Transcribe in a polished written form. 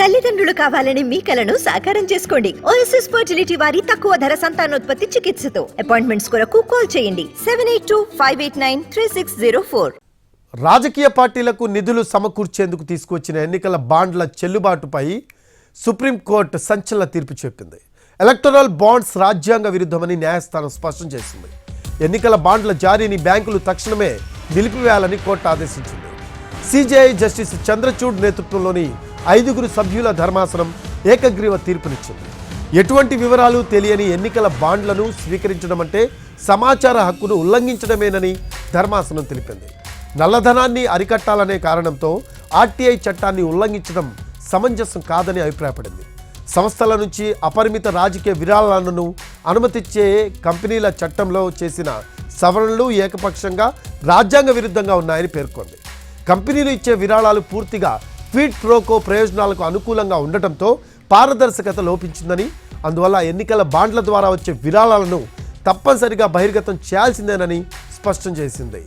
తల్లిదండ్రులు కావాలని మీ కలను సాకారం చేసుకోండి. ఓఎస్ఎస్ ఫర్టిలిటీ వారి తక్కువ ధర సంతానోత్పత్తి చికిత్సతో అపాయింట్మెంట్స్ కొరకు కాల్ చేయండి 7825893604. రాజకీయ పార్టీలకు నిధులు సమకూర్చేందుకు తీసుకొచ్చిన ఎన్నికల బాండ్ల చెల్లుబాటుపై సుప్రీంకోర్టు సంచలన తీర్పు చెప్పింది. ఎలక్టరల్ బాండ్స్ రాజ్యాంగ విరుద్ధమని న్యాయస్థానం స్పష్టం చేసింది. ఎన్నికల బాండ్ల జారీని బ్యాంకులు తక్షణమే నిలిపివేయాలని కోర్టు ఆదేశించింది. సిజేఐ జస్టిస్ చంద్రచూడ్ నేతృత్వంలోని 5 సభ్యుల ధర్మాసనం ఏకగ్రీవ తీర్పునిచ్చింది. ఎటువంటి వివరాలు తెలియని ఎన్నికల బాండ్లను స్వీకరించడం అంటే సమాచార హక్కును ఉల్లంఘించడమేనని ధర్మాసనం తెలిపింది. నల్లధనాన్ని అరికట్టాలనే కారణంతో ఆర్టీఐ చట్టాన్ని ఉల్లంఘించడం సమంజసం కాదని అభిప్రాయపడింది. సంస్థల నుంచి అపరిమిత రాజకీయ విరాళాలను అనుమతిచ్చే కంపెనీల చట్టంలో చేసిన సవరణలు ఏకపక్షంగా రాజ్యాంగ విరుద్ధంగా ఉన్నాయని పేర్కొంది. కంపెనీలు ఇచ్చే విరాళాలు పూర్తిగా క్విడ్ ప్రోకో ప్రయోజనాలకు అనుకూలంగా ఉండటంతో పారదర్శకత లోపించిందని, అందువల్ల ఎన్నికల బాండ్ల ద్వారా వచ్చే విరాళాలను తప్పనిసరిగా బహిర్గతం చేయాల్సిందేనని స్పష్టం చేసింది.